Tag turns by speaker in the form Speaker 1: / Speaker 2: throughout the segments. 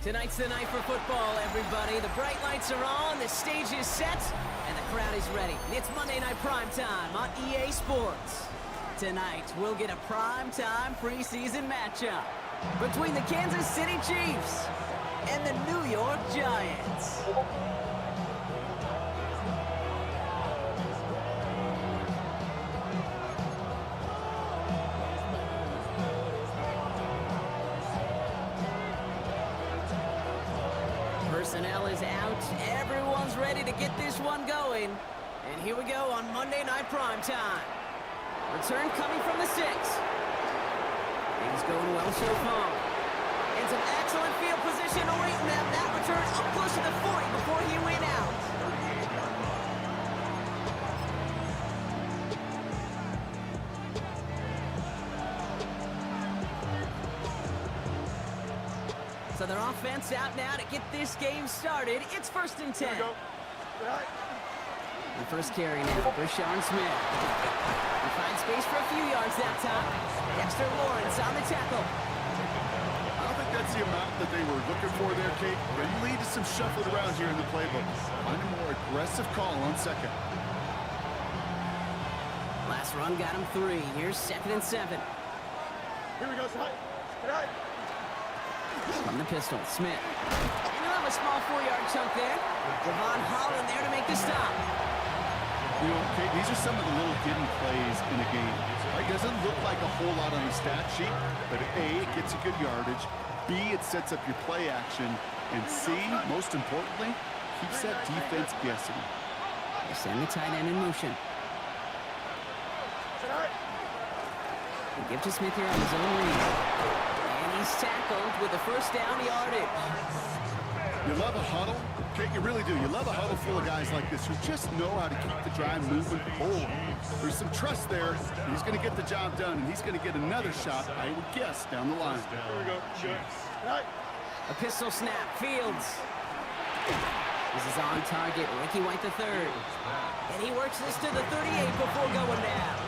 Speaker 1: Tonight's the night for football, everybody. The bright lights are on, the stage is set, and the crowd is ready. It's Monday Night Primetime on EA Sports. Tonight, we'll get a primetime preseason matchup between the Kansas City Chiefs and the New York Giants. Personnel is out. Everyone's ready to get this one going. And here we go on Monday Night Primetime. Return coming from the 6. Things going well so far. And some excellent field position awaiting them. That return up close to the 40 before he went out. So their offense out now to get this game started. It's 1st and 10. The first carry now for Sean Smith. He finds space for a few yards that time. Dexter Lawrence on the tackle.
Speaker 2: I don't think that's the amount that they were looking for there, Kate. But it lead to some shuffling around here in the playbook. Find a more aggressive call on 2nd.
Speaker 1: Last run got him 3. Here's 2nd and 7.
Speaker 2: Here we go, Ty.
Speaker 1: From the pistol, Smith. And he'll have a small 4-yard chunk there. Devon Holland there to make the stop.
Speaker 2: You know, Kate, these are some of the little hidden plays in a game. It doesn't look like a whole lot on the stat sheet, but A, it gets you good yardage. B, it sets up your play action. And C, most importantly, keeps that defense guessing.
Speaker 1: They send the tight end in motion. They give to Smith here on his own read. He's tackled with the first down yardage.
Speaker 2: You love a huddle? Kate, you really do. You love a huddle full of guys like this who just know how to keep the drive moving forward. There's some trust there. He's going to get the job done, and he's going to get another shot, I would guess, down the line. Here we go.
Speaker 1: A pistol snap. Fields. This is on target. Ricky White III. And he works this to the 38 before going down.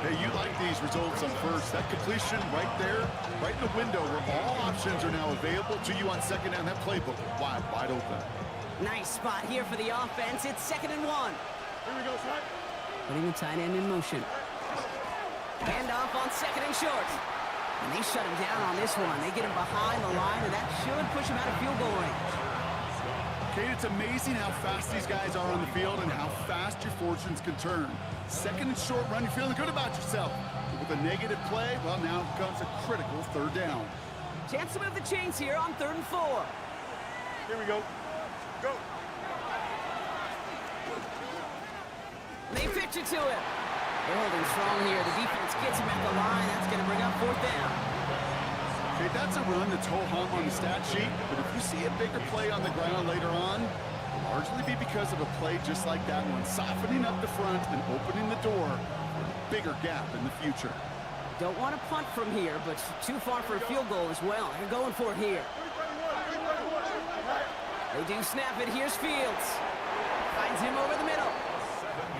Speaker 2: Hey, you like these results on first. That completion right there, right in the window where all options are now available to you on 2nd down. That playbook wide open.
Speaker 1: Nice spot here for the offense. It's 2nd and 1.
Speaker 2: Here we go, son.
Speaker 1: Putting the tight end in motion. Handoff on 2nd and short. And they shut him down on this one. They get him behind the line, and that should push him out of field goal range.
Speaker 2: Kate, it's amazing how fast these guys are on the field and how fast your fortunes can turn. 2nd and short run, you're feeling good about yourself. But with a negative play, well, now comes a critical 3rd down.
Speaker 1: Chance to move the chains here on 3rd and 4.
Speaker 2: Here we go. Go.
Speaker 1: They pitch it to him. They're holding strong here. The defense gets him at the line. That's going to bring up 4th down.
Speaker 2: Okay, that's a run that's ho-hum on the stat sheet, but if you see a bigger play on the ground later on, it'll largely be because of a play just like that one, softening up the front and opening the door for a bigger gap in the future.
Speaker 1: Don't want to punt from here, but too far for a field goal as well. They're going for it here. They do snap it. Here's Fields. Finds him over the middle.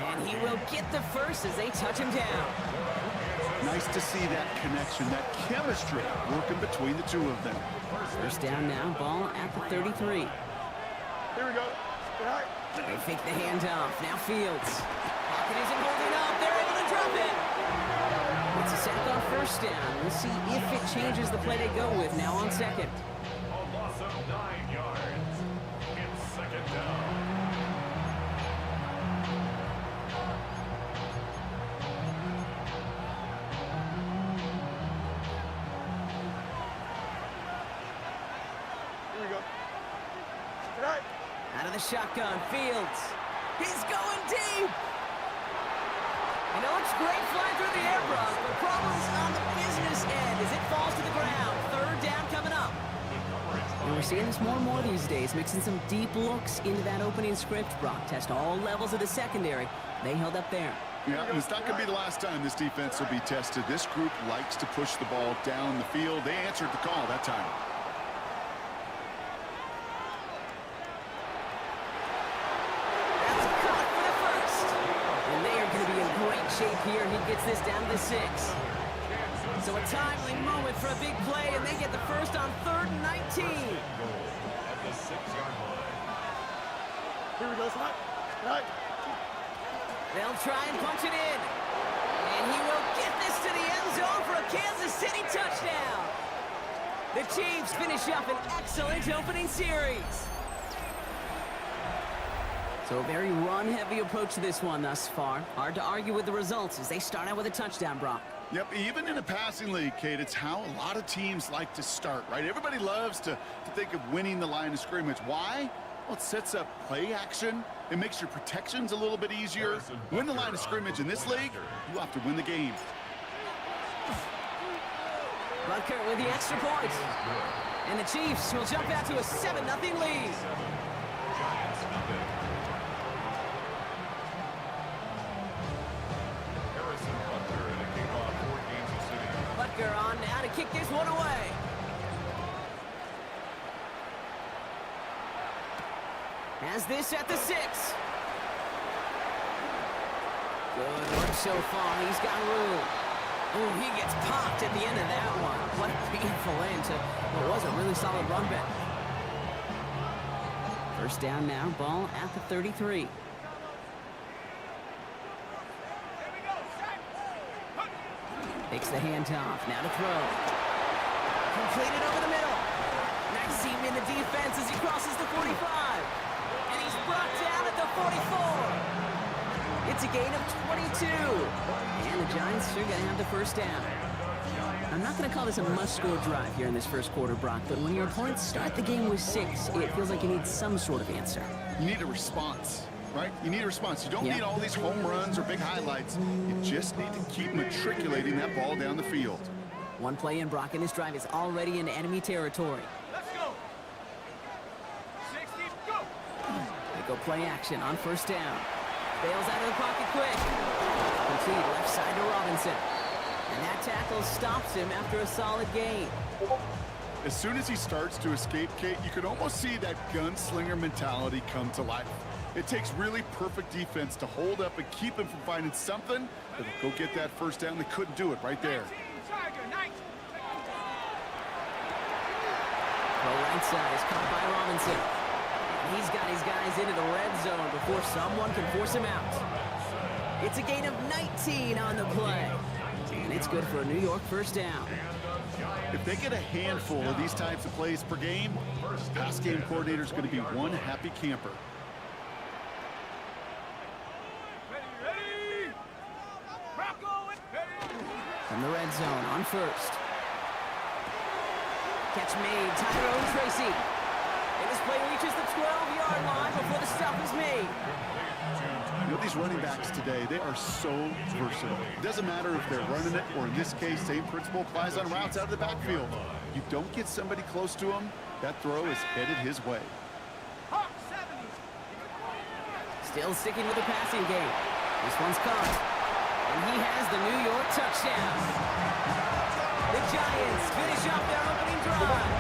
Speaker 1: And he will get the first as they touch him down.
Speaker 2: Nice to see that connection, that chemistry working between the two of them.
Speaker 1: First down now, ball at the 33.
Speaker 2: Here we go.
Speaker 1: They fake the handoff. Now Fields. Pocket isn't holding up. They're able to drop it. It's a sack on 1st down. We'll see if it changes the play they go with now on 2nd.
Speaker 3: A loss of 9 yards. It's 2nd down.
Speaker 1: Out of the shotgun, Fields. He's going deep. It looks great flying through the air, Brock, but problems on the business end as it falls to the ground. 3rd down coming up. And we're seeing this more and more these days, mixing some deep looks into that opening script. Brock test all levels of the secondary. They held up there.
Speaker 2: Yeah, and it's not going to be the last time this defense will be tested. This group likes to push the ball down the field. They answered the call that time.
Speaker 1: Shape here. He gets this down to 6. So a timely moment for a big play, and they get the first on 3rd and 19. They'll try and punch it in. And he will get this to the end zone for a Kansas City touchdown. The Chiefs finish up an excellent opening series. So a very run-heavy approach to this one thus far. Hard to argue with the results as they start out with a touchdown, Brock.
Speaker 2: Yep, even in a passing league, Kate, it's how a lot of teams like to start, right? Everybody loves to think of winning the line of scrimmage. Why? Well, it sets up play action. It makes your protections a little bit easier. Win the line of scrimmage in this league, you have to win the game.
Speaker 1: Butker with the extra point. And the Chiefs will jump out to a 7-0 lead. Butker on now to kick this one away. Has this at the 6. Good work so far. He's got room. Oh, he gets popped at the end of that one. What a painful end to what was a really solid run back. First down now, ball at the 33. Takes the handoff, now to throw. Completed over the middle. Nice seam in the defense as he crosses the 45. And he's brought down at the 44. It's a gain of 22. And the Giants are going to have the first down. I'm not going to call this a must-score drive here in this first quarter, Brock, but when your opponents start the game with 6, it feels like you need some sort of answer.
Speaker 2: You need a response, right? You need a response. You don't need all these home runs or big highlights. You just need to keep matriculating that ball down the field.
Speaker 1: One play in, Brock, and this drive is already in enemy territory.
Speaker 3: Let's go. 60, go.
Speaker 1: They go play action on first down. Bails out of the pocket quick. Complete left side to Robinson. And that tackle stops him after a solid gain.
Speaker 2: As soon as he starts to escape, Kate, you can almost see that gunslinger mentality come to life. It takes really perfect defense to hold up and keep him from finding something that'll go get that first down. They couldn't do it right there.
Speaker 1: Well, right side is caught by Robinson. And he's got his guys into the red zone before someone can force him out. It's a gain of 19 on the play. And it's good for a New York first down.
Speaker 2: If they get a handful of these types of plays per game, pass game coordinator is going to be one happy camper.
Speaker 1: From the red zone on first. Catch made, Tyrone Tracy. And this play reaches the 12-yard line before the stop is made.
Speaker 2: You know, these running backs today, they are so versatile. It doesn't matter if they're running it, or in this case, same principle applies on routes out of the backfield. You don't get somebody close to him, that throw is headed his way.
Speaker 1: Still sticking with the passing game. This one's caught. And he has the New York touchdown. The Giants finish off their opening drive.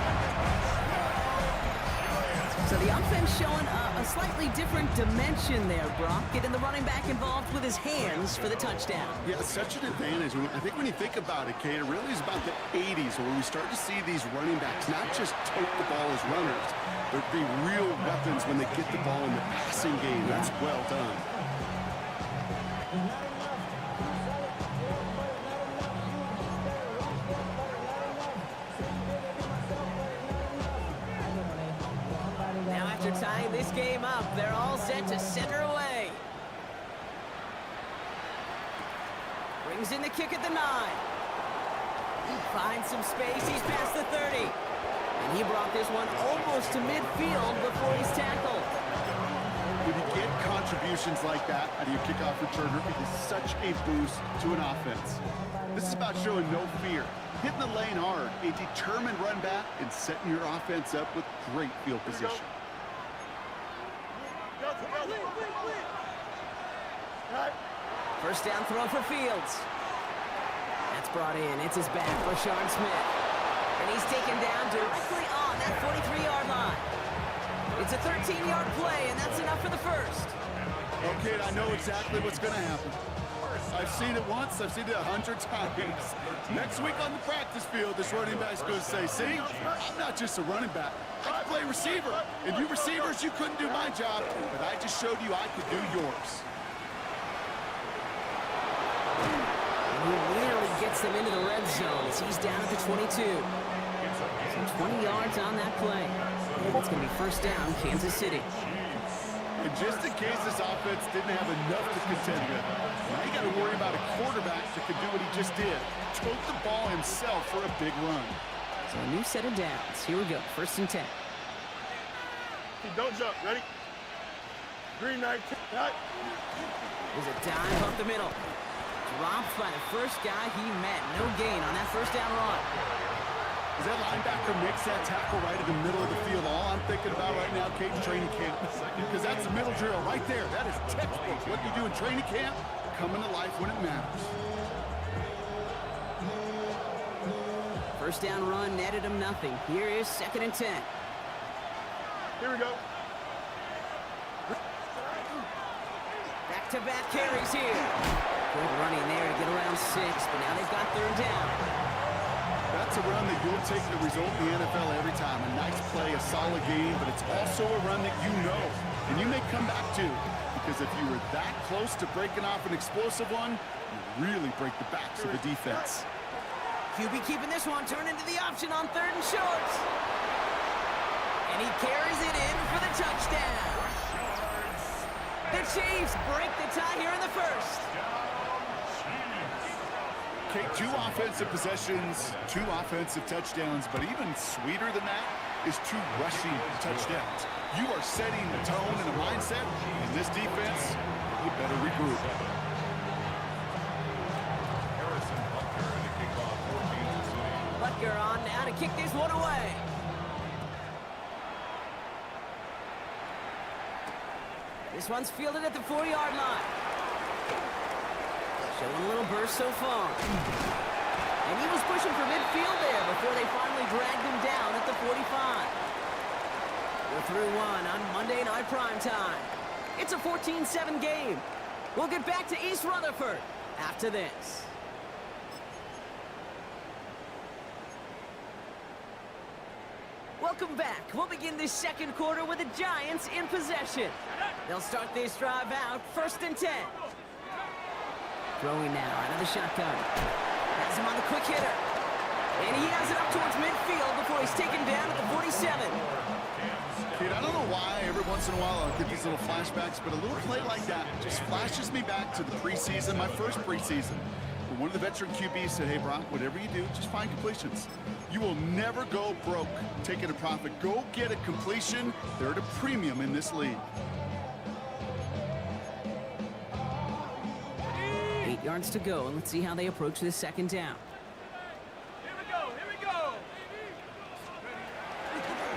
Speaker 1: So the offense showing a slightly different dimension there, Brock. Getting the running back involved with his hands for the touchdown.
Speaker 2: Yeah, it's such an advantage. I think when you think about it, Kate, it really is about the 80s where we start to see these running backs not just tote the ball as runners, but be real weapons when they get the ball in the passing game. That's well done.
Speaker 1: Now after tying this game up, they're all set to center away. Brings in the kick at the 9. Finds some space, he's past the 30. And he brought this one almost to midfield before he's tackled.
Speaker 2: When you get contributions like that out of your kickoff returner, it is such a boost to an offense. This is about showing no fear, hitting the lane hard, a determined run back, and setting your offense up with great field position.
Speaker 1: First down throw for Fields. That's brought in. It's his back for Sean Smith. And he's taken down directly on that 43-yard line. It's a 13-yard play, and that's enough for the first.
Speaker 2: Okay, I know exactly what's going to happen. I've seen it once. I've seen it 100 times. Next week on the practice field, this running back's going to say, see, I'm not just a running back. I can play receiver. And you receivers, you couldn't do my job, but I just showed you I could do yours.
Speaker 1: He really gets them into the red zone. He's down at the 22. So 20 yards on that play. And it's going to be first down, Kansas City.
Speaker 2: And just in case this offense didn't have enough to contend with, now you got to worry about a quarterback that could do what he just did. Tote the ball himself for a big run.
Speaker 1: So a new set of downs. Here we go, first and 10.
Speaker 4: Don't jump, ready? Green light, cut.
Speaker 1: There's a dive up the middle. Dropped by the first guy he met. No gain on that first down run.
Speaker 2: As that linebacker makes that tackle right in the middle of the field, all I'm thinking about right now, Cade's training camp, because that's a middle drill right there. That is textbook. What you do in training camp, coming to life when it matters.
Speaker 1: First down run netted him nothing. Here is second and 10.
Speaker 4: Here we go.
Speaker 1: Back-to-back carries here. Good running there to get around 6, but now they've got third down.
Speaker 2: That's a run that you'll take the result in the NFL every time. A nice play, a solid game, but it's also a run that you know, and you may come back to, because if you were that close to breaking off an explosive one, you really break the backs of the defense.
Speaker 1: QB keeping this one, turn into the option on third and short. And he carries it in for the touchdown. The Chiefs break the tie here in the first.
Speaker 2: Okay, 2 offensive possessions, 2 offensive touchdowns, but even sweeter than that is 2 rushing touchdowns. You are setting the tone and a mindset, and this defense, you better regroup.
Speaker 1: Butker on now to kick this one away. This one's fielded at the 4-yard line. Showing a little burst so far. And he was pushing for midfield there before they finally dragged him down at the 45. We're through one on Monday Night Primetime. It's a 14-7 game. We'll get back to East Rutherford after this. Welcome back. We'll begin this second quarter with the Giants in possession. They'll start this drive out, first and 10. Throwing now out of the shotgun. Has him on the quick hitter. And he has it up towards midfield before he's taken down at the 47.
Speaker 2: Kid, I don't know why every once in a while I'll get these little flashbacks, but a little play like that just flashes me back to the preseason, my first preseason. When one of the veteran QBs said, hey, Brock, whatever you do, just find completions. You will never go broke taking a profit. Go get a completion. They're at a premium in this league.
Speaker 1: 8 yards to go, and let's see how they approach this second down.
Speaker 4: Here we go, here we go.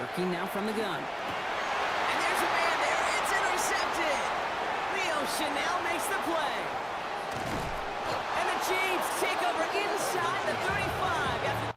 Speaker 1: Working now from the gun. And there's a man there. It's intercepted. Rio Chanel makes the play. And the Chiefs take over inside the 35 after...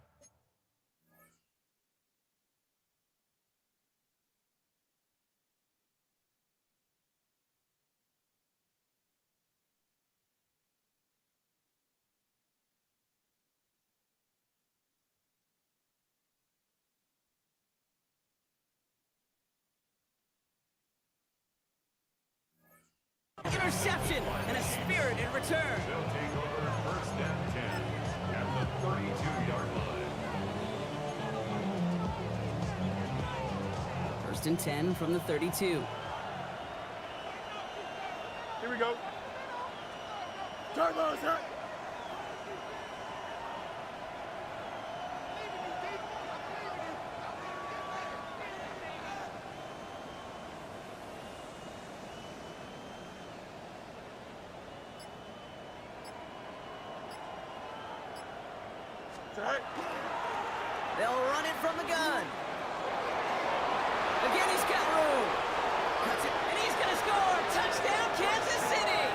Speaker 1: interception and a spirited return.
Speaker 3: They'll take over first and 10 at the 32-yard line.
Speaker 1: First and 10 from the 32.
Speaker 4: Here we go. Turbo, sir.
Speaker 1: They'll run it from the gun. Again, he's got room. Cuts it, and he's going to score. Touchdown, Kansas City.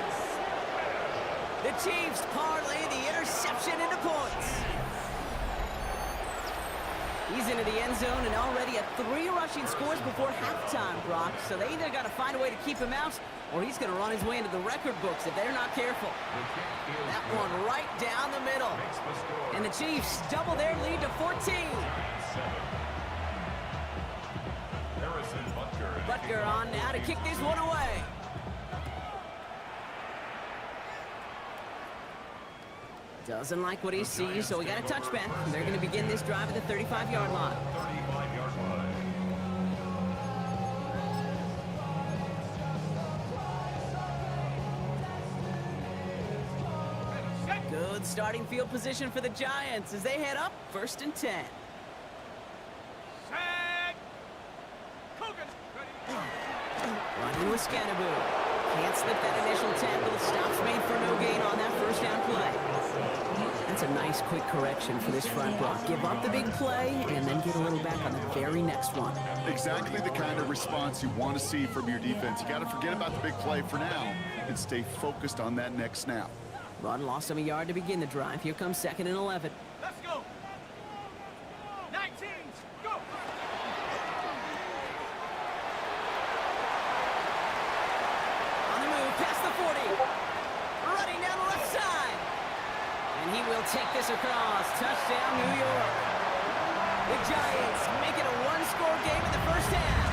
Speaker 1: The Chiefs parlay the interception into points. He's into the end zone and already at 3 rushing scores before halftime, Brock. So they either got to find a way to keep him out, or he's going to run his way into the record books if they're not careful. That one right down the middle. And the Chiefs double their lead to 14. Butker on now to kick this one away. Doesn't like what he sees, so we got a touchback. They're going to begin this drive at the 35-yard line.
Speaker 3: 35-yard line.
Speaker 1: Good starting field position for the Giants as they head up 1st and 10.
Speaker 4: Set. Cogan.
Speaker 1: Running with Scannaboo. Can't slip that initial tackle. Stops made for no gain on that first down play. That's a nice quick correction for this front block. Give up the big play and then get a little back on the very next one.
Speaker 2: Exactly the kind of response you want to see from your defense. You got to forget about the big play for now and stay focused on that next snap.
Speaker 1: Run lost him a yard to begin the drive. Here comes 2nd and 11.
Speaker 4: Let's go. 19. Go.
Speaker 1: On the move, past the 40. Running down the left side. And he will take this across. Touchdown, New York. The Giants make it a one-score game in the first half.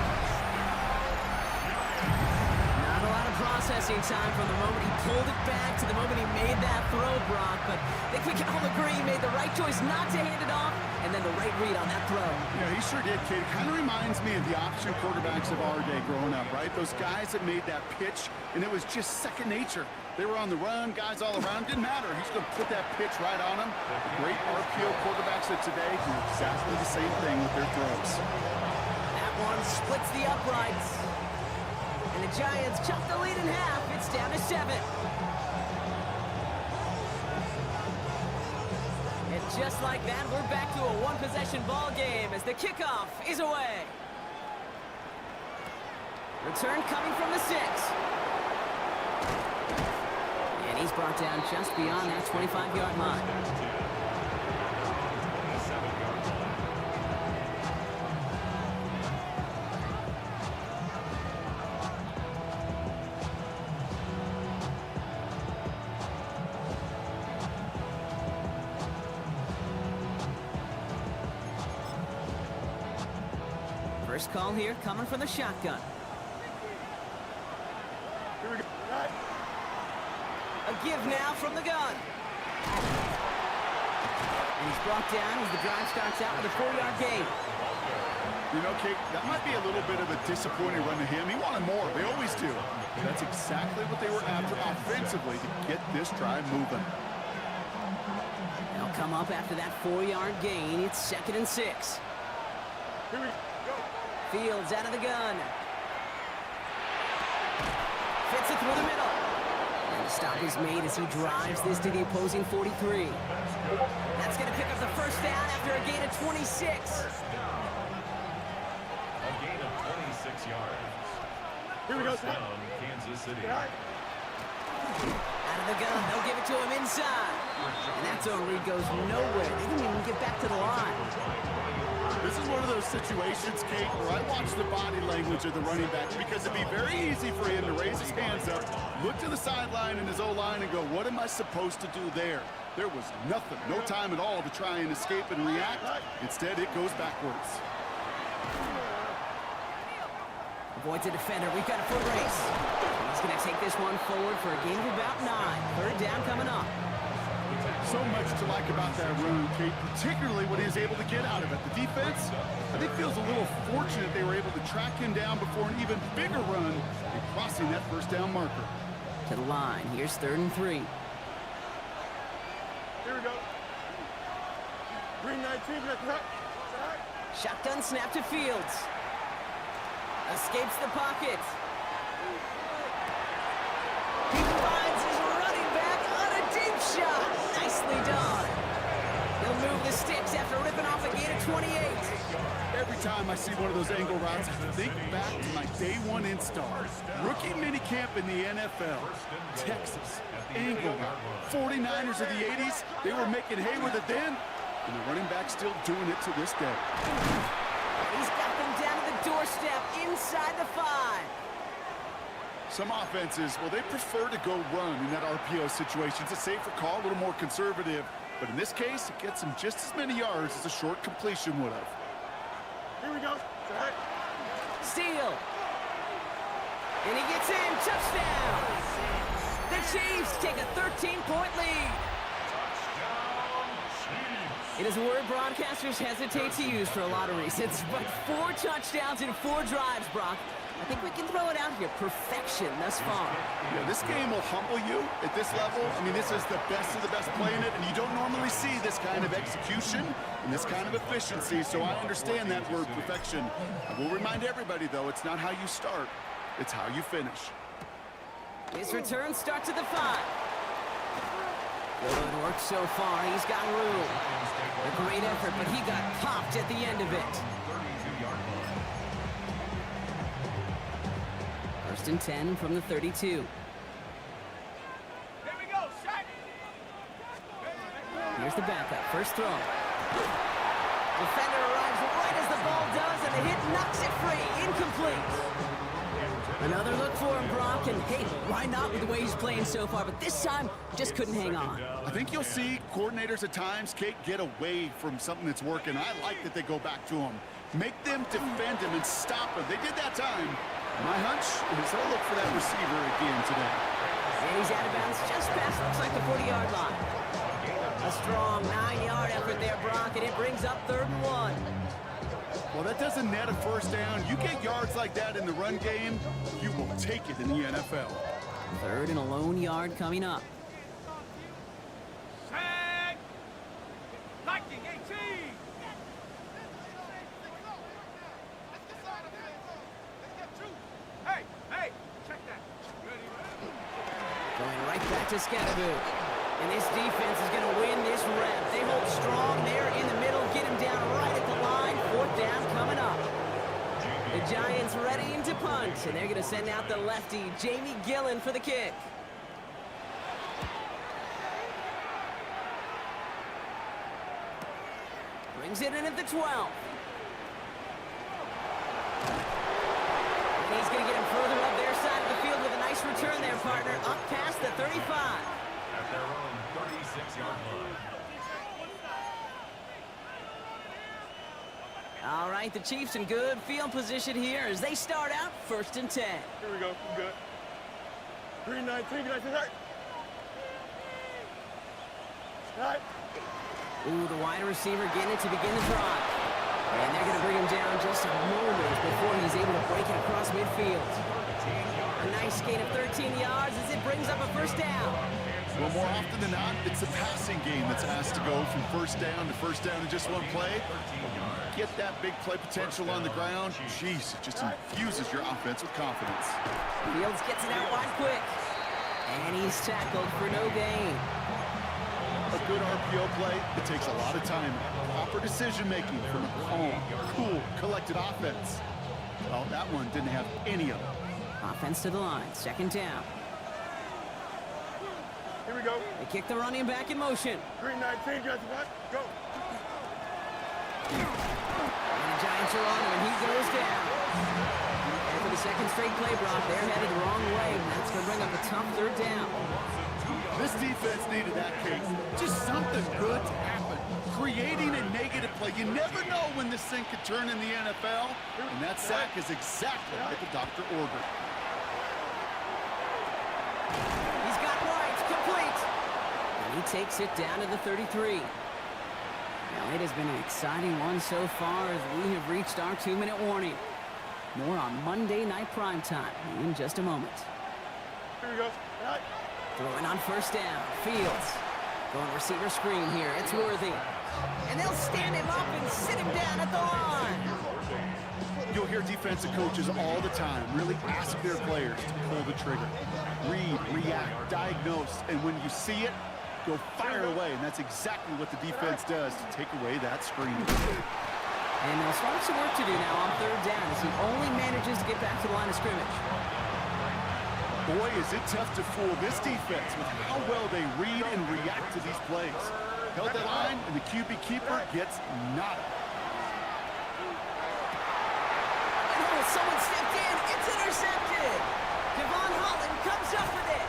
Speaker 1: Not a lot of processing time from the moment he pulled it back to the moment he made that throw, Brock. But I think we can all agree he made the right choice not to hand it off, and then the right read on that throw.
Speaker 2: Yeah, he sure did, kid. Kind of reminds me of the option quarterbacks of our day growing up, right? Those guys that made that pitch, and it was just second nature. They were on the run, guys all around. Didn't matter. He's going to put that pitch right on them. The great RPO quarterbacks of today do exactly the same thing with their throws.
Speaker 1: That one splits the uprights. And the Giants chop the lead in half. It's down to 7. And just like that, we're back to a one-possession ball game as the kickoff is away. Return coming from the 6. And he's brought down just beyond that 25-yard line. First call here coming from the shotgun.
Speaker 4: Here we go. Right.
Speaker 1: A give now from the gun. And he's brought down as the drive starts out with a 4-yard gain.
Speaker 2: You know, Kate, that might be a little bit of a disappointing run to him. He wanted more. They always do. That's exactly what they were after offensively to get this drive moving.
Speaker 1: They'll come up after that 4-yard gain. It's 2nd and 6.
Speaker 4: Here we go.
Speaker 1: Fields out of the gun. Fits it through the middle. And the stop is made as he drives this to the opposing 43. That's going to pick up the first down after a gain of 26.
Speaker 3: A gain of 26 yards.
Speaker 4: Here we go.
Speaker 3: First down, Kansas City.
Speaker 1: Out of the gun. They'll give it to him inside. And that zone read goes nowhere. They didn't even get back to the line.
Speaker 2: This is one of those situations, Kate, where I watch the body language of the running back because it'd be very easy for him to raise his hands up, look to the sideline in his O-line and go, what am I supposed to do there? There was nothing, no time at all to try and escape and react. Instead, it goes backwards.
Speaker 1: Avoids a defender. We've got a foot race. He's going to take this one forward for a gain of about 9. 3rd down coming up.
Speaker 2: So much to like about that run, Kate, particularly when he was able to get out of it. The defense, I think, feels a little fortunate they were able to track him down before an even bigger run and crossing that first down marker.
Speaker 1: To the line. Here's 3rd and 3.
Speaker 4: Here we go. Green 19.
Speaker 1: Shotgun snap to Fields. Escapes the pocket. He finds his running back on a deep shot. Nicely done. He'll move the sticks after ripping off a gain of 28.
Speaker 2: Every time I see one of those angle routes, I think back to my day 1 install. Rookie minicamp in the NFL. Texas, angle route. 49ers of the 80s, they were making hay with it then. And the running back still doing it to this day.
Speaker 1: He's got them down to the doorstep inside the 5.
Speaker 2: Some offenses, well, they prefer to go run in that RPO situation. It's a safer call, a little more conservative. But in this case, it gets him just as many yards as a short completion would have.
Speaker 4: Here we go. Right.
Speaker 1: Steal. And he gets in. Touchdown. The Chiefs take a 13-point lead. It is a word broadcasters hesitate to use for a lot of reasons, but 4 touchdowns in 4 drives, Brock. I think we can throw it out here. Perfection thus far.
Speaker 2: Yeah, this game will humble you at this level. I mean, this is the best of the best playing it, and you don't normally see this kind of execution and this kind of efficiency, so I understand that word perfection. I will remind everybody, though, it's not how you start, it's how you finish.
Speaker 1: His return starts at the 5. Good work so far. He's got room. A great effort, but he got popped at the end of it. 1st and 10 from the 32.
Speaker 4: Here we go. Shot.
Speaker 1: Here's the backup. First throw. Defender arrives right as the ball does, and the hit knocks it free. Incomplete. Another look for him, Brock, and hey, why not with the way he's playing so far? But this time, just couldn't hang on.
Speaker 2: I think you'll see coordinators at times can't get away from something that's working. I like that they go back to him. Make them defend him and stop him. They did that time. My hunch is they'll look for that receiver again today.
Speaker 1: And he's out of bounds just past, looks like the 40-yard line. A strong 9-yard effort there, Brock, and it brings up 3rd and 1.
Speaker 2: Well, that doesn't net a first down. You get yards like that in the run game, you will take it in the NFL.
Speaker 1: 3rd and a lone yard coming up.
Speaker 4: Tag. Lightning 18. Hey, check that.
Speaker 1: Going right back to Scatterboo. And this defense is going to win this rep. They hold strong there in the middle, get him down right at the line. 4th down coming up. The Giants ready to punt, and they're going to send out the lefty, Jamie Gillen, for the kick. Brings it in at the 12. And he's going to get him further up their side of the field with a nice return there, partner, up past the 35.
Speaker 3: At their own 36-yard line.
Speaker 1: All right, the Chiefs in good field position here as they start out 1st and 10.
Speaker 4: Here we go. I'm good. 3-19. Right. Right.
Speaker 1: Ooh, the wide receiver getting it to begin the drive. And they're going to bring him down just a moment before he's able to break it across midfield. A nice gain of 13 yards as it brings up a 1st down.
Speaker 2: Well, more often than not, it's the passing game that's asked to go from first down in just one play. Get that big play potential on the ground. Jeez, it just infuses your offense with confidence.
Speaker 1: Fields gets it out wide quick. And he's tackled for no gain.
Speaker 2: A good RPO play, it takes a lot of time. Proper decision-making from a calm, cool, collected offense. Well, that one didn't have any of it.
Speaker 1: Offense to the line, 2nd down.
Speaker 4: Here we go.
Speaker 1: They kick the running back in motion.
Speaker 4: 3-19. Guys, what? Go.
Speaker 1: And the Giants are on him, and he goes down. And for the 2nd straight play, Brock, they're headed the wrong way. That's going to bring up a tough 3rd down.
Speaker 2: This defense needed that case. Just something good to happen. Creating a negative play. You never know when this thing could turn in the NFL, and that sack is exactly what the doctor ordered.
Speaker 1: He's got White, complete. And he takes it down to the 33. Now, it has been an exciting one so far as we have reached our 2-minute warning. More on Monday Night Primetime in just a moment.
Speaker 4: Here we go. Right.
Speaker 1: Throwing on 1st down. Fields. Going receiver screen here. It's Worthy. And they'll stand him up and sit him down at the line.
Speaker 2: You'll hear defensive coaches all the time really ask their players to pull the trigger. Read, react, diagnose, and when you see it, go fire away. And that's exactly what the defense does to take away that screen.
Speaker 1: And they'll start some work to do now on 3rd down as he only manages to get back to the line of scrimmage.
Speaker 2: Boy, is it tough to fool this defense with how well they read and react to these plays. Held that line, and the QB keeper gets nada.
Speaker 1: Oh, someone stepped in. It's intercepted. Devon Holland comes up with it.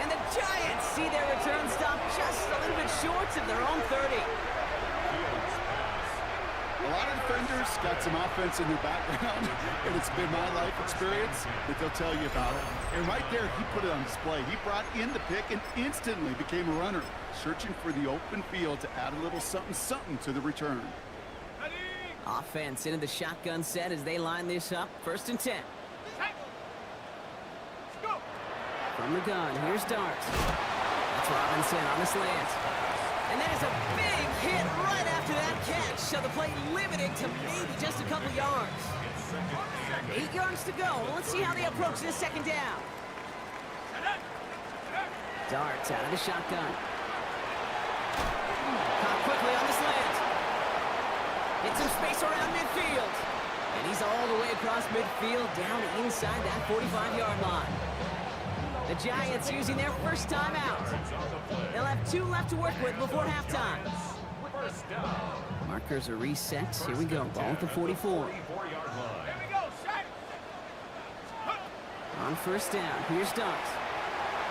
Speaker 1: And the Giants see their return stop just a little bit short of their own 30.
Speaker 2: A lot of defenders got some offense in their background, and it's been my life experience that they'll tell you about it. And right there, he put it on display. He brought in the pick and instantly became a runner, searching for the open field to add a little something to the return.
Speaker 1: Offense into the shotgun set as they line this up. 1st and 10. From the gun, here's Darts. That's Robinson on the slant. And there's a big hit right after that catch. So the play limited to maybe just a couple yards. 8 yards to go. Let's see how they approach this 2nd down. Darts out of the shotgun. Caught quickly on the slant. Get some space around midfield. And he's all the way across midfield down inside that 45-yard line. The Giants using their first time out. They'll have 2 left to work with before halftime. Markers are reset. Here we go. Ball at the 44. On 1st down. Here's Dunks.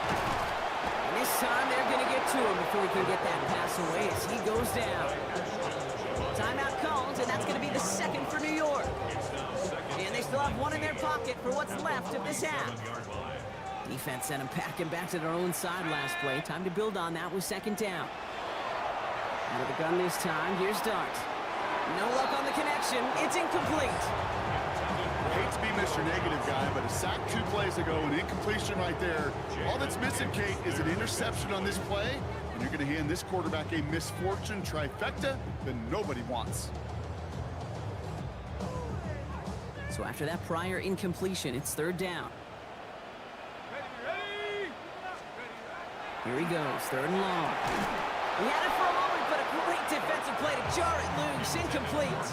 Speaker 1: And this time they're going to get to him before he can get that pass away as he goes down. Timeout called, and that's going to be the 2nd for New York. And they still have 1 in their pocket for what's left of this half. Defense sent them packing back to their own side last play. Time to build on that with 2nd down. Out of the gun this time. Here's Dart. No luck on the connection. It's incomplete.
Speaker 2: I hate to be Mr. Negative guy, but a sack 2 plays ago, an incompletion right there. All that's missing, Kate, is an interception on this play, and you're going to hand this quarterback a misfortune trifecta that nobody wants.
Speaker 1: So after that prior incompletion, it's 3rd down. Here he goes, 3rd and long. He had it for a moment, but a great defensive play to jar it loose. Incomplete.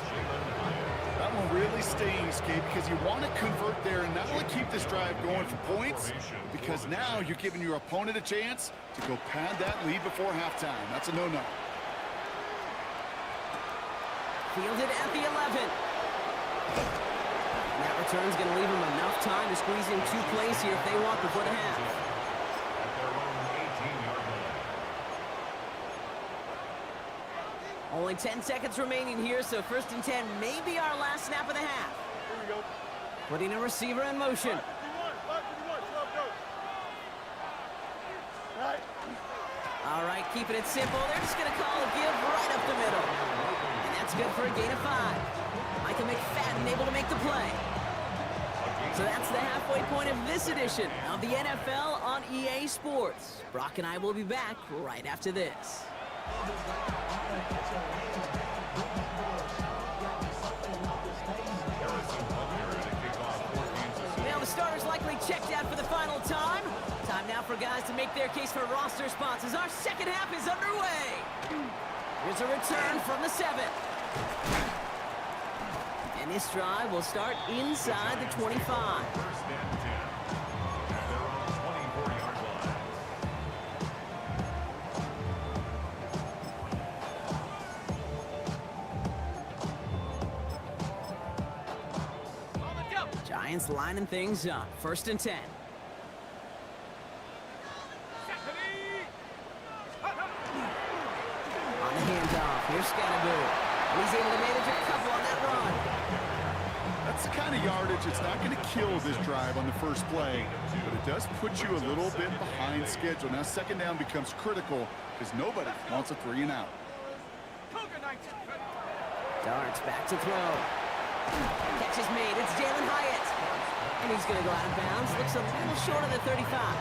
Speaker 2: That one really stings, Kate, because you want to convert there and not only keep this drive going for points, because now you're giving your opponent a chance to go pad that lead before halftime. That's a no-no.
Speaker 1: Fielded at the 11. And that return's going to leave him enough time to squeeze in 2 plays here if they want before the half. Only 10 seconds remaining here, so 1st and 10 may be our last snap of the half.
Speaker 4: Here we go.
Speaker 1: Putting a receiver in motion.
Speaker 4: Right.
Speaker 1: All right, keeping it simple. They're just going to call a give right up the middle. And that's good for a gain of 5. Michael McFadden able to make the play. So that's the halfway point of this edition of the NFL on EA Sports. Brock and I will be back right after this. Now the starters likely checked out for the final time. Time now for guys to make their case for roster spots as our 2nd half is underway. Here's a return from the 7. And this drive will start inside the 25. Giants lining things up. 1st and 10. On the handoff, here's Scattergood. He's able to manage a couple on that run.
Speaker 2: That's the kind of yardage it's not going to kill this drive on the first play, but it does put you a little bit behind schedule. Now 2nd down becomes critical because nobody wants a 3 and out.
Speaker 1: Darts back to throw. Catch is made. It's Jalen Hyatt. And he's going to go out of bounds. Looks a little short of the 35.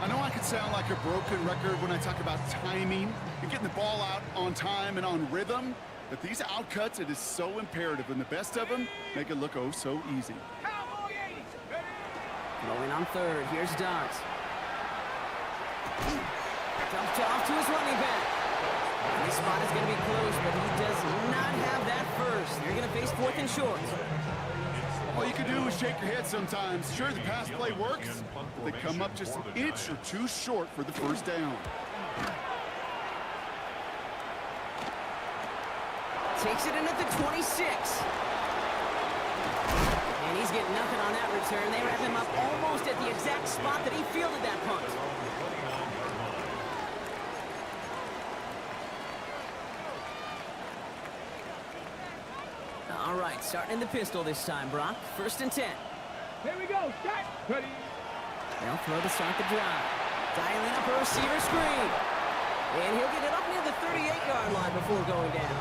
Speaker 2: I know I could sound like a broken record when I talk about timing and getting the ball out on time and on rhythm, but these outcuts, it is so imperative, and the best of them make it look oh so easy.
Speaker 1: Going on 3rd. Here's Darts. Dumped off to his running back. And this spot is going to be close, but he does not have that first. They're going to face 4th and short.
Speaker 2: All you can do is shake your head sometimes. Sure, the pass play works, but they come up just an inch or 2 short for the 1st down.
Speaker 1: Takes it in at the 26. And he's getting nothing on that return. They wrap him up almost at the exact spot that he fielded that punt. All right, starting in the pistol this time, Brock. 1st and 10.
Speaker 5: Here we go. Start. Ready.
Speaker 1: They'll throw to start the drive. Dialing up a receiver screen. And he'll get it up near the 38-yard line before going down.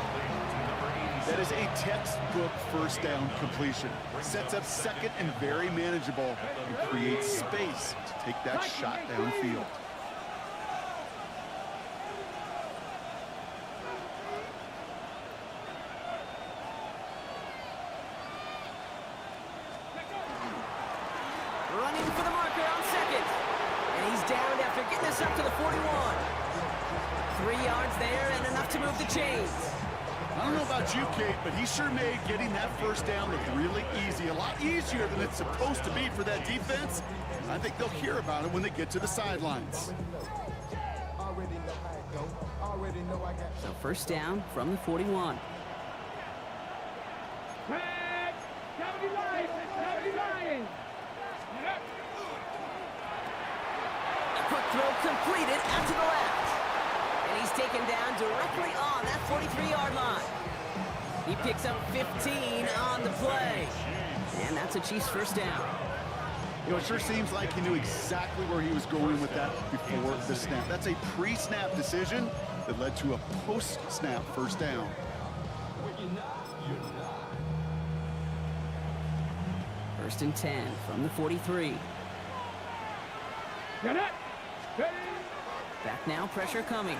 Speaker 2: That is a textbook first down completion. Sets up second and very manageable and creates space to take that shot downfield.
Speaker 1: Running for the marker on 2nd. And he's downed after getting this up to the 41. 3 yards there and enough to move the chains.
Speaker 2: I don't know about you, Kate, but he sure made getting that first down look really easy. A lot easier than it's supposed to be for that defense. I think they'll hear about it when they get to the sidelines.
Speaker 1: So 1st down from the 41.
Speaker 5: Flag. 79. 79.
Speaker 1: A quick throw completed out to the left. And he's taken down directly on that 43-yard line. He picks up 15 on the play. And that's a Chiefs 1st down.
Speaker 2: You know, it sure seems like he knew exactly where he was going with that before the snap. That's a pre-snap decision that led to a post-snap 1st down.
Speaker 1: First and 10 from the 43.
Speaker 5: Get it. Ready.
Speaker 1: Back now, pressure coming.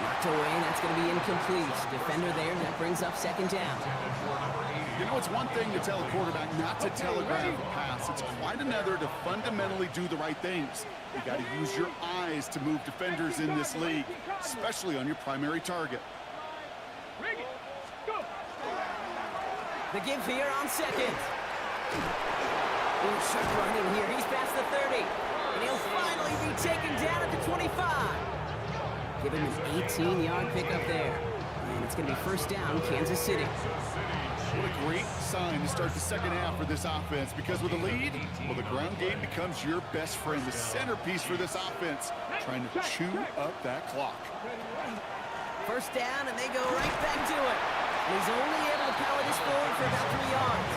Speaker 1: Knocked away, and that's going to be incomplete. Defender there, that brings up 2nd down.
Speaker 2: You know, it's one thing to tell a quarterback not to telegraph a pass. It's quite another to fundamentally do the right things. You got to use your eyes to move defenders in this league, especially on your primary target.
Speaker 5: Ring it. Go.
Speaker 1: The give here on 2nd. Ooh, sharp running here. He's past the 30. And he'll finally be taken down at the 25. Give him an 18-yard pickup there. And it's going to be 1st down, Kansas City.
Speaker 2: What a great sign to start the 2nd half for this offense, because with a lead, well, the ground game becomes your best friend, the centerpiece for this offense, trying to chew up that clock.
Speaker 1: 1st down, and they go right back to it. And he's only able to power this forward for about 3 yards.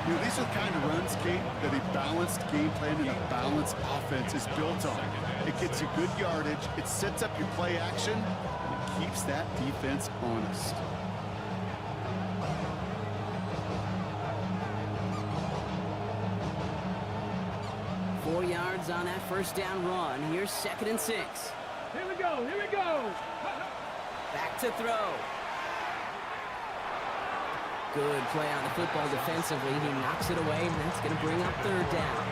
Speaker 2: You know, these are the kind of runs, Kate, that a balanced game plan and a balanced offense is built on. It gets you good yardage, it sets up your play action, and it keeps that defense honest.
Speaker 1: Four yards on that 1st down run. Here's 2nd and 6.
Speaker 5: Here we go. Here we go.
Speaker 1: Back to throw. Good play on the football defensively. He knocks it away, and that's going to bring up 3rd down.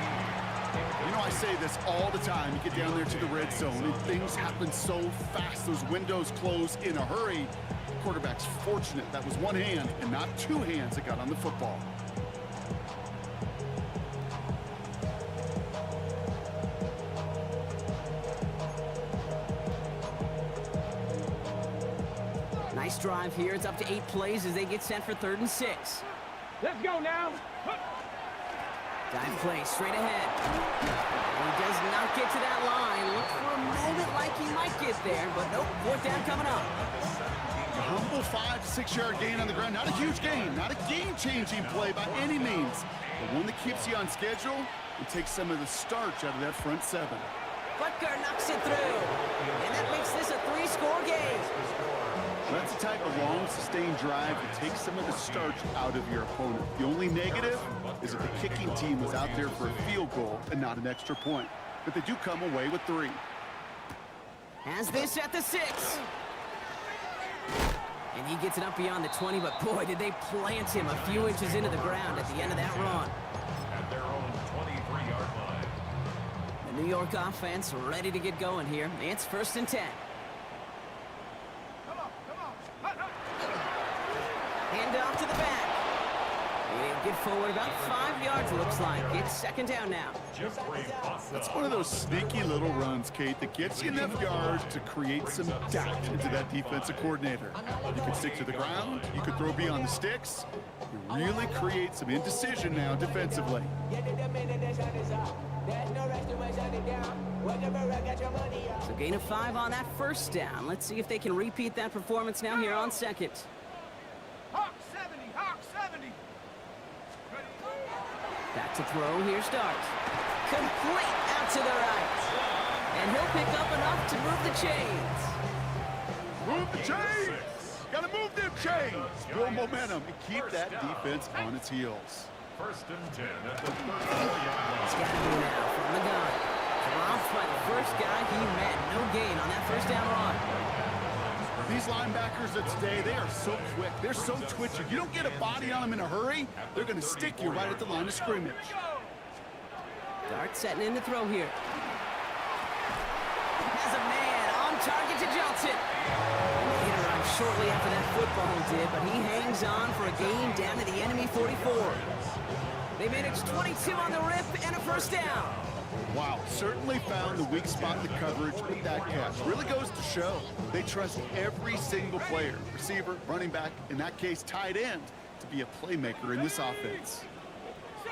Speaker 2: You know, I say this all the time. You get down there to the red zone, and things happen so fast. Those windows close in a hurry. Quarterback's fortunate that was one hand and not 2 hands that got on the football.
Speaker 1: Nice drive here. It's up to 8 plays as they get set for 3rd and 6.
Speaker 5: Let's go now.
Speaker 1: Dive play straight ahead. He does not get to that line. Looks for a moment like he might get there, but nope. 4th down coming up.
Speaker 2: A humble 5 to 6 yard gain on the ground. Not a huge gain, not a game-changing play by any means, but one that keeps you on schedule and takes some of the starch out of that front 7.
Speaker 1: Butker knocks it through, and that makes this a 3-score game.
Speaker 2: That's the type of long, sustained drive that takes some of the starch out of your opponent. The only negative is that the kicking team was out there for a field goal and not an extra point. But they do come away with 3.
Speaker 1: Has this at the 6. And he gets it up beyond the 20, but boy, did they plant him a few inches into the ground at the end of that run.
Speaker 3: At their own 23-yard line.
Speaker 1: The New York offense ready to get going here. It's 1st and 10. Hand off to the back. And Get forward about 5 yards, looks like. It's second down now.
Speaker 2: That's one of those sneaky little runs, Kate, that gets you enough yards to create some doubt into that defensive coordinator. You can stick to the ground. You could throw beyond the sticks. You really create some indecision now defensively.
Speaker 1: So gain of 5 on that first down. Let's see if they can repeat that performance now here on second.
Speaker 5: Hawk 70, Hawk 70.
Speaker 1: Back to throw, here starts. Complete out to the right. And he'll pick up enough to move the chains.
Speaker 2: Move the chains! Gotta move them chains! Build momentum and keep that defense on its heels.
Speaker 3: First and 10 at the 34-yard line.
Speaker 1: It's got to be now from the gun. Dropped by the first guy he met. No gain on that first down run.
Speaker 2: These linebackers of today, they are so quick. They're so twitchy. You don't get a body on them in a hurry, they're going to stick you right at the line of scrimmage.
Speaker 1: Dart setting in to throw here. Has a man on target to Johnson. He arrived shortly after that football did, but he hangs on for a gain down to the enemy 44. They managed 22 on the rip and a first down.
Speaker 2: Wow, certainly found the weak spot in the coverage with that catch. Really goes to show they trust every single player, receiver, running back, in that case tight end, to be a playmaker in this offense.
Speaker 1: The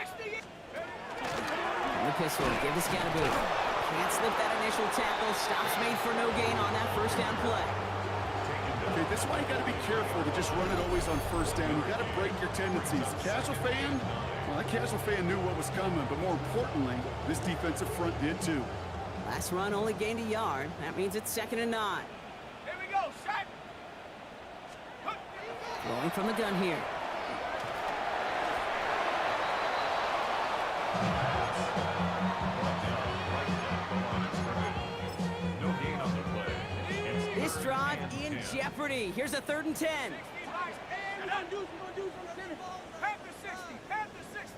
Speaker 1: pistol, give this guy a boot. Can't slip that initial tackle. Stops made for no gain on that first down play.
Speaker 2: Okay, this is why you got to be careful to just run it always on first down. You got to break your tendencies. The casual fan, well, that casual fan knew what was coming, but more importantly, this defensive front did too.
Speaker 1: Last run only gained a yard. That means it's 2nd and 9.
Speaker 5: Here we go, set.
Speaker 1: Rolling from the gun here.
Speaker 3: No gain on the play.
Speaker 1: This drive in jeopardy. Here's a 3rd and 10.
Speaker 5: Panther 60.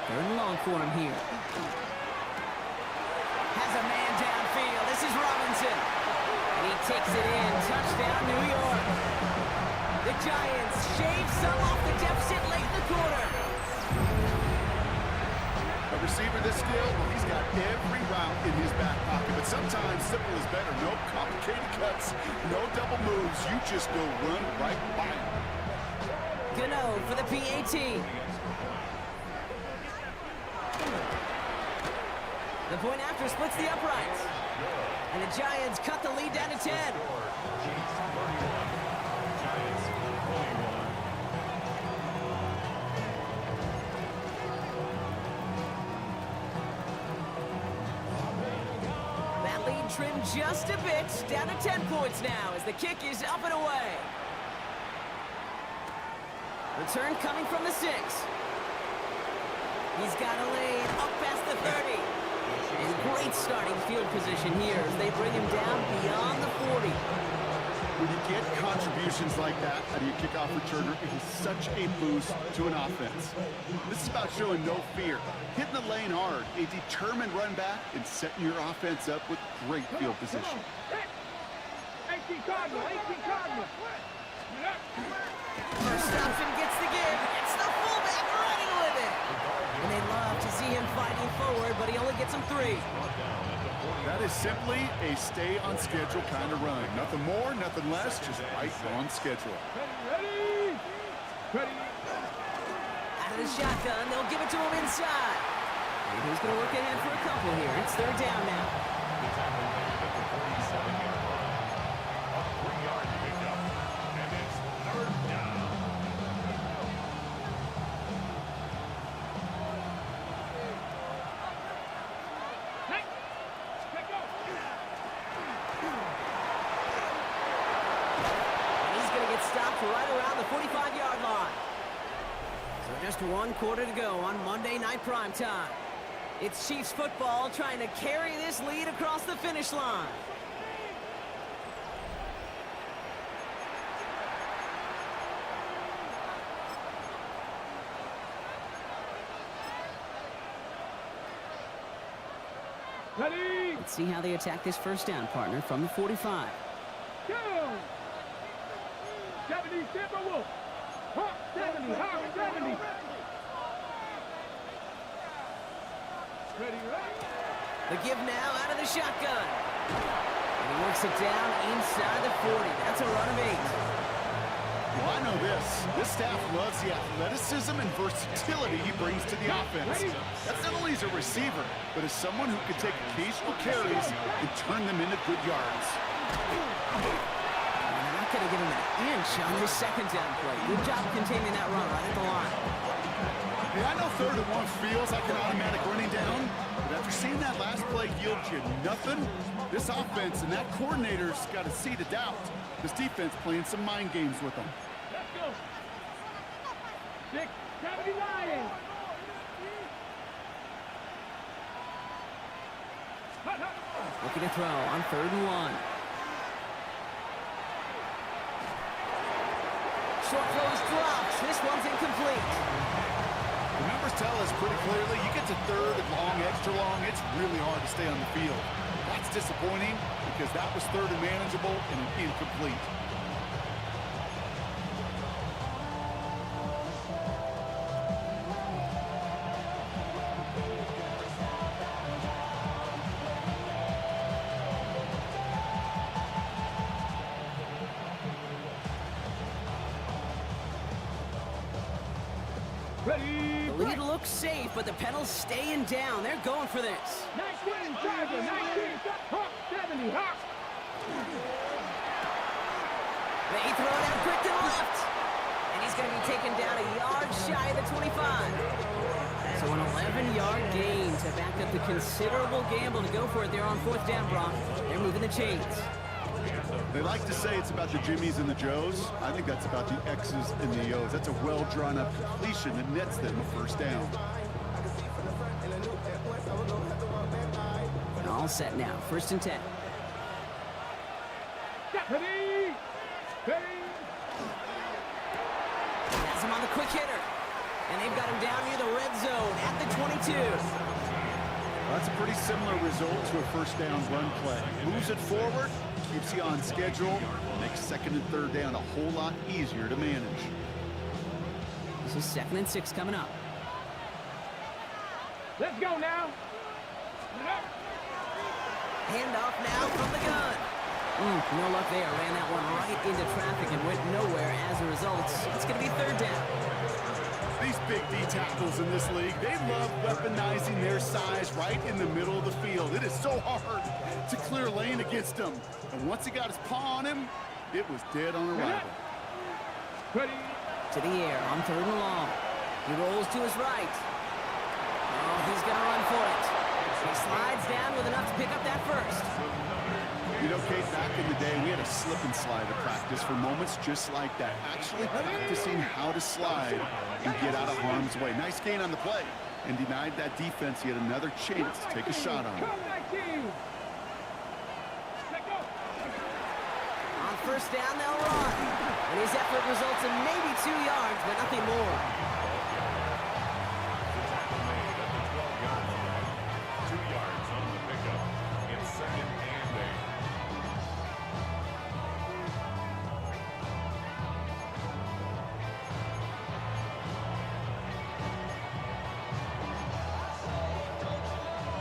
Speaker 1: 3rd and long for him here. Has a man downfield. This is Robinson. And he takes it in. Touchdown, New York. The Giants shave some off the deficit late in the quarter.
Speaker 2: A receiver this skilled, well, he's got every route in his back pocket, but sometimes simple is better. No complicated cuts, no double moves. You just go run right by him.
Speaker 1: Gano for the PAT. The point after splits the uprights. And the Giants cut the lead down to 10. That lead trimmed just a bit, down to 10 points now as the kick is up and away. Return coming from the 6. He's got a lead up past the 30. And great starting field position here as they bring him down beyond the 40.
Speaker 2: When you get contributions like that out of your kickoff returner, it is such a boost to an offense. This is about showing no fear, hitting the lane hard, a determined run back, and setting your offense up with great field position.
Speaker 5: 18 Cardinal.
Speaker 1: First option gets the give. It's the fullback running with it. And they love to see him fighting forward, but he only gets them 3.
Speaker 2: That is simply a stay-on-schedule kind of run. Nothing more, nothing less, just right on schedule.
Speaker 5: Ready.
Speaker 1: Out of the shotgun, they'll give it to him inside. And he's going to work ahead for a couple here. It's 3rd down now. Right around the 45-yard line. So just 1 quarter to go on Monday Night Primetime. It's Chiefs football trying to carry this lead across the finish line.
Speaker 5: Ready.
Speaker 1: Let's see how they attack this first down, partner, from the 45.
Speaker 5: Go. 70 Timberwolf. Hawk 70, Hawk 70. Ready, right?
Speaker 1: The give now out of the shotgun. And he works it down inside the 40. That's a run of 8.
Speaker 2: Well, I know this. This staff loves the athleticism and versatility he brings to the offense. That's not only as a receiver, but as someone who can take occasional carries and turn them into good yards.
Speaker 1: And not going to give him an inch on this second down play. Good job containing that run right at the line.
Speaker 2: Yeah, I know 3rd and 1 feels like an automatic running down, but after seeing that last play yield you nothing, this offense and that coordinator's got a seed of doubt. This defense playing some mind games with them.
Speaker 5: Let's go. 6, 79. Hut, hut.
Speaker 1: Looking to throw on 3rd and 1. Short throw is dropped. This one's incomplete.
Speaker 2: The numbers tell us pretty clearly, you get to 3rd and long, extra long, it's really hard to stay on the field. That's disappointing because that was 3rd and manageable and an incomplete.
Speaker 5: Ready.
Speaker 1: The lead looks safe, but the pedals staying down. They're going for this.
Speaker 5: 19, Tiger, 19. Hawk 70, Hawk.
Speaker 1: They throw it out quick to the left. And he's going to be taken down a yard shy of the 25. So an 11-yard gain to back up the considerable gamble to go for it there on 4th down, Brock. They're moving the chains.
Speaker 2: They like to say it's about the Jimmies and the Joes. I think that's about the X's and the O's. That's a well-drawn-up completion that nets them a 1st down.
Speaker 1: And all set now. 1st and 10.
Speaker 5: Ready. Ready.
Speaker 1: Has him on the quick hitter. And they've got him down near the red zone at the 22.
Speaker 2: Well, that's a pretty similar result to a 1st down run play. Moves it forward, keeps you on schedule, makes 2nd and 3rd down a whole lot easier to manage.
Speaker 1: This is 2nd and 6 coming up.
Speaker 5: Let's go now.
Speaker 1: Handoff now from the gun. No luck there. Ran that one right into traffic and went nowhere as a result. It's going to be 3rd down.
Speaker 2: These big D tackles in this league, they love weaponizing their size right in the middle of the field. It is so hard to clear lane against them. And once he got his paw on him, it was dead on arrival.
Speaker 5: Ready.
Speaker 1: To the air on 3rd and long. He rolls to his right. Oh, he's going to run for it. He slides down with enough to pick up that 1st.
Speaker 2: You know, Kate, back in the day, we had a slip and slide at practice for moments just like that. Actually practicing how to slide and get out of harm's way. Nice gain on the play and denied that defense yet another chance to take a shot on him.
Speaker 5: Come 19. Let go.
Speaker 1: On 1st down, they'll run. And his effort results in maybe 2 yards, but nothing more.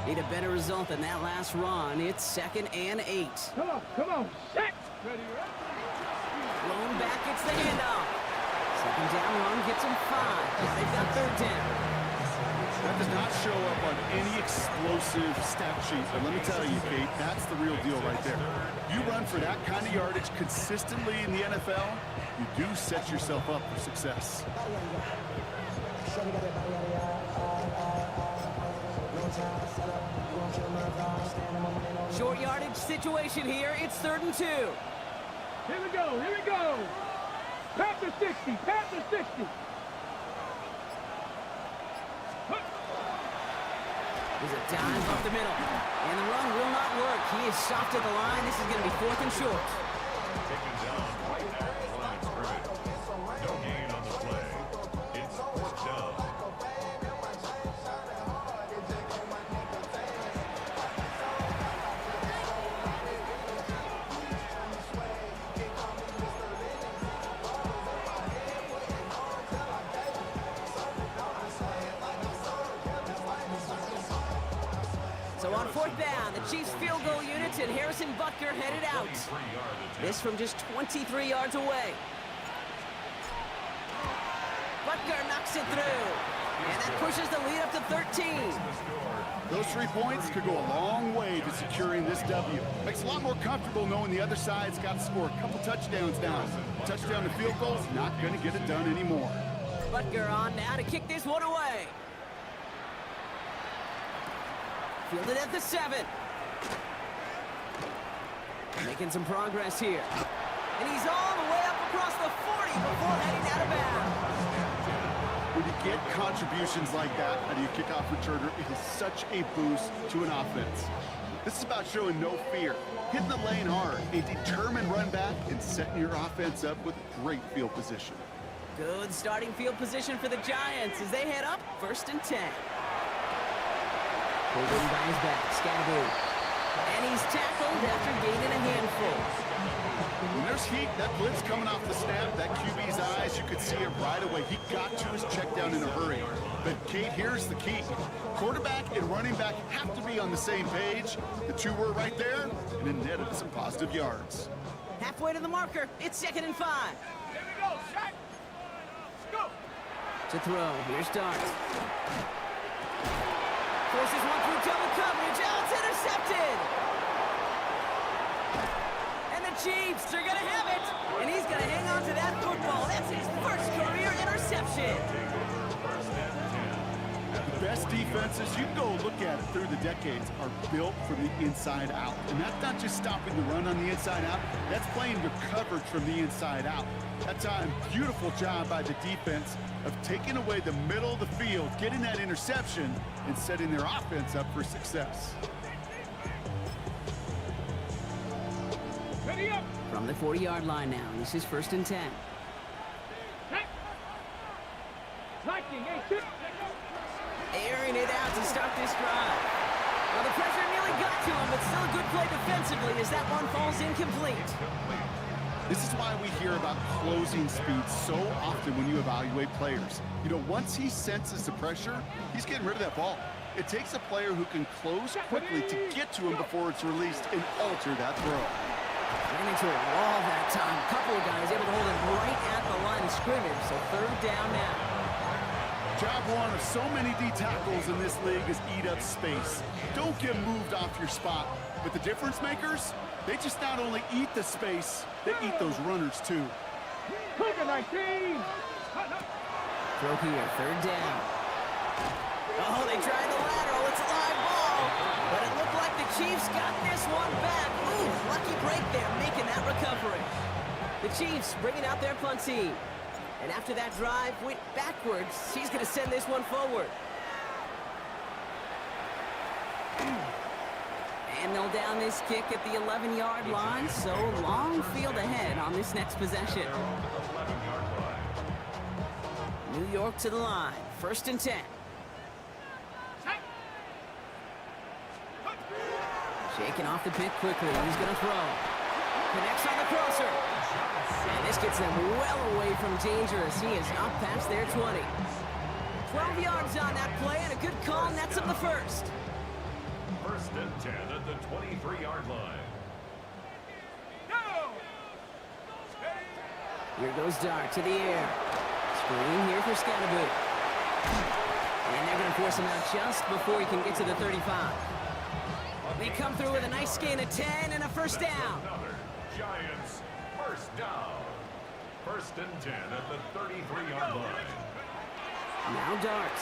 Speaker 1: Need a better result than that last run. It's 2nd and 8.
Speaker 5: Come on, set. Ready,
Speaker 1: Blown back, it's the handoff. 2nd down run gets him 5. Now they've got 3rd down.
Speaker 2: That does not show up on any explosive stat sheet, but let me tell you, Kate, that's the real deal right there. You run for that kind of yardage consistently in the NFL, you do set yourself up for success.
Speaker 1: Short yardage situation here. It's 3rd and 2.
Speaker 5: Here we go. Here we go. Panther 60. Panther 60.
Speaker 1: There's a dive up the middle. And the run will not work. He is soft at the line. This is going to be 4th and short.
Speaker 3: Taken down right at the line of scrimmage. No gain on the play. It's 4th down.
Speaker 1: 4th down. The Chiefs field goal units and Harrison Butker headed out. This from just 23 yards away. Butker knocks it through. And that pushes the lead up to 13.
Speaker 2: Those 3 points could go a long way to securing this W. Makes it a lot more comfortable knowing the other side's got to score a couple touchdowns down. Touchdown to field goals, not going to get it done anymore.
Speaker 1: Butker on now to kick this one away. Fielded at the 7. Making some progress here. And he's all the way up across the 40 before heading out of bounds.
Speaker 2: When you get contributions like that out of your kickoff returner, it is such a boost to an offense. This is about showing no fear, hitting the lane hard, a determined run back, and setting your offense up with great field position.
Speaker 1: Good starting field position for the Giants as they head up 1st and 10. Pulled in by his back, Scadaboo. And he's tackled after gaining a handful.
Speaker 2: When there's heat, that blitz coming off the snap, that QB's eyes, you could see it right away. He got to his check down in a hurry. But Kate, here's the key. Quarterback and running back have to be on the same page. The two were right there, and it netted some positive yards.
Speaker 1: Halfway to the marker, it's 2nd and 5.
Speaker 5: Here we go, Shaq. Go.
Speaker 1: To throw, here's Dart. Forces one through double coverage, oh, it's intercepted! And the Chiefs are gonna have it! And he's gonna hang on to that football. That's his first career interception!
Speaker 2: The best defenses, you can go look at it through the decades, are built from the inside out. And that's not just stopping the run on the inside out, that's playing your coverage from the inside out. That's a beautiful job by the defense of taking away the middle of the field, getting that interception, and setting their offense up for success.
Speaker 5: Ready up.
Speaker 1: From the 40-yard line now, this is 1st and 10.
Speaker 5: Hey. Liking, hey, tip.
Speaker 1: Airing it out to start this drive. Well, the pressure nearly got to him, but still a good play defensively as that one falls incomplete.
Speaker 2: This is why we hear about closing speed so often when you evaluate players. You know, once he senses the pressure, he's getting rid of that ball. It takes a player who can close quickly to get to him before it's released and alter that throw.
Speaker 1: Ran into a wall that time. A couple of guys able to hold him right at the line of scrimmage, so 3rd down now.
Speaker 2: Job one of so many D tackles in this league is eat up space. Don't get moved off your spot. But the difference makers, they just not only eat the space, they eat those runners too.
Speaker 5: Cougar 19.
Speaker 1: Throw here, 3rd down. Oh, they tried the lateral. It's a live ball. But it looked like the Chiefs got this one back. Ooh, lucky break there, making that recovery. The Chiefs bringing out their punt team. And after that drive went backwards, he's going to send this one forward. And they'll down this kick at the 11-yard line, so long field ahead on this next possession. New York to the line, 1st and 10. Shaking off the pick quickly, he's going to throw. Connects on the crosser. And this gets them well away from dangerous. He is up past their 20. 12 yards on that play, and a good call nets him the first.
Speaker 3: 1st and 10 at the 23-yard line.
Speaker 5: Go.
Speaker 1: Here goes Dart to the air. Screen here for Scadaboo. And they're going to force him out just before he can get to the 35. They come through with a nice gain of 10 and a 1st down.
Speaker 3: Another Giants 1st down. 1st and 10 at the 33-yard line.
Speaker 1: Now Dart.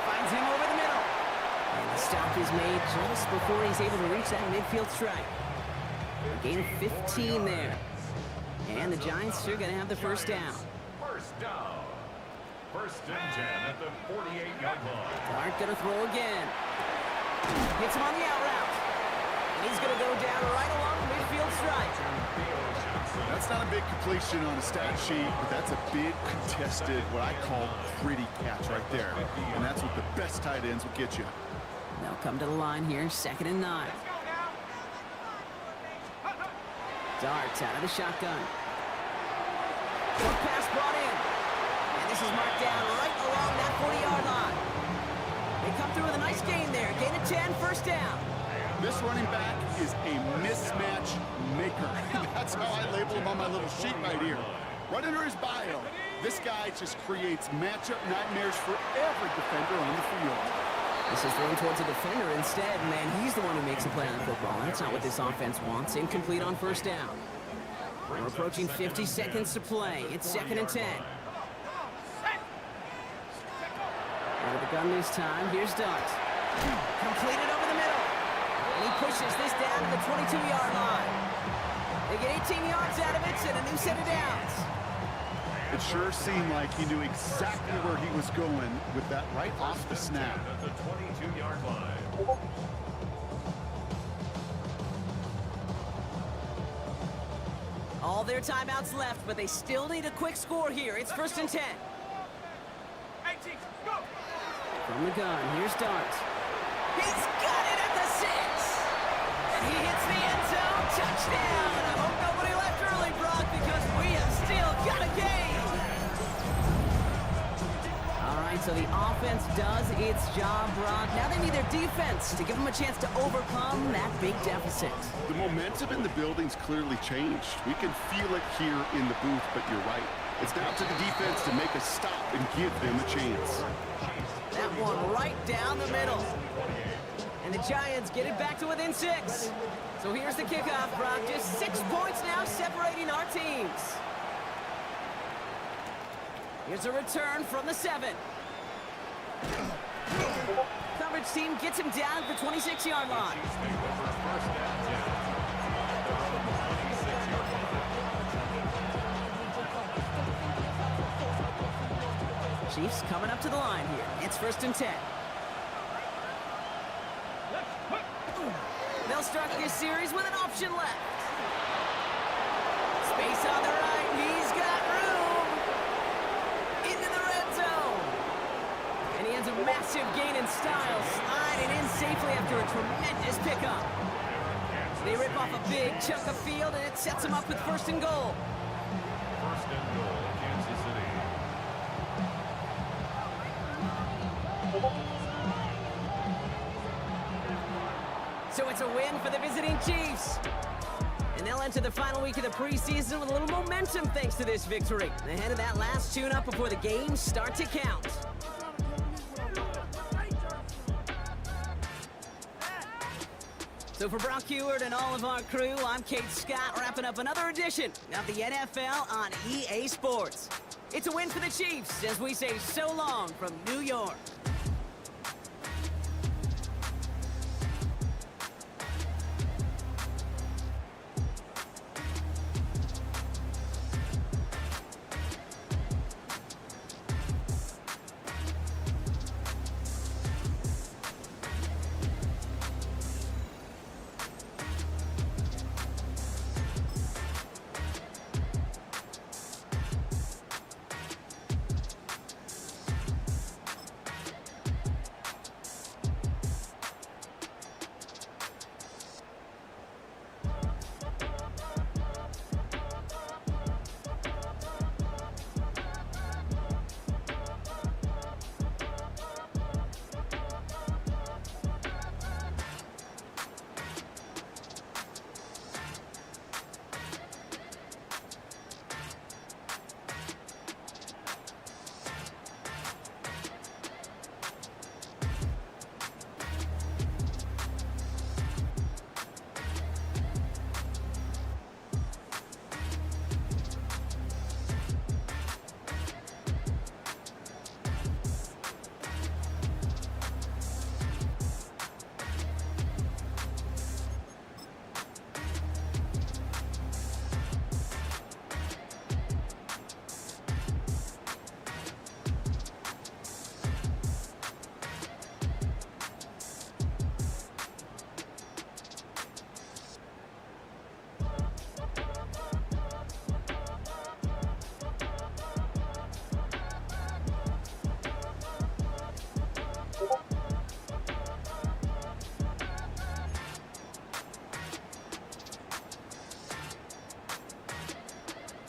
Speaker 1: Finds him over the middle. And the stop is made just before he's able to reach that midfield strike. A gain of 15 there. And the Giants are going to have the 1st down.
Speaker 3: 1st down. 1st and 10 at the 48-yard line.
Speaker 1: Dart going to throw again. Hits him on the out route. And he's going to go down right along the midfield strike.
Speaker 2: That's not a big completion on a stat sheet, but that's a big contested, what I call pretty catch right there. And that's what the best tight ends will get you.
Speaker 1: They'll come to the line here, 2nd and 9. Dart out of the shotgun. Quick pass brought in. And this is marked down right along that 40-yard line. They come through with a nice gain there. Gain of 10 again, first down.
Speaker 2: This running back is a mismatch maker. That's how I label him on my little sheet right here. Right under his bio, this guy just creates matchup nightmares for every defender on the field.
Speaker 1: This is thrown towards a defender instead, man. He's the one who makes a play on the football. That's not what this offense wants. Incomplete on first down. We're approaching 50 seconds to play. It's 2nd and 10. Over the gun this time. Here's Dart. Completed over the middle. And he pushes this down to the 22-yard line. They get 18 yards out of it and a new set of downs.
Speaker 2: It sure seemed like he knew exactly where he was going with that right off the snap.
Speaker 3: At the 22-yard line.
Speaker 1: All their timeouts left, but they still need a quick score here. It's 1st and 10. From the gun, here's Dart. He's got it at the 6. And he hits the end zone. Touchdown. I hope nobody left early, Brock, because we have still got a game. All right, so the offense does its job, Brock. Now they need their defense to give them a chance to overcome that big deficit.
Speaker 2: The momentum in the building's clearly changed. We can feel it here in the booth, but you're right. It's down to the defense to make a stop and give them a chance.
Speaker 1: That one right down the middle. And the Giants get it back to within 6. So here's the kickoff, Brock. Just 6 points now separating our teams. Here's a return from the 7. Coverage team gets him down at the 26-yard line. Chiefs coming up to the line here. It's 1st and 10. They'll start this series with an option left. Space on the right. He's got room. Into the red zone. And he has a massive gain in style, sliding in safely after a tremendous pickup. They rip off a big chunk of field, and it sets him up with 1st and goal.
Speaker 3: 1st and goal, Kansas City.
Speaker 1: So it's a win for the visiting Chiefs. And they'll enter the final week of the preseason with a little momentum thanks to this victory. Ahead of that last tune-up before the games start to count. So for Brock Heward and all of our crew, I'm Kate Scott, wrapping up another edition of the NFL on EA Sports. It's a win for the Chiefs as we say so long from New York.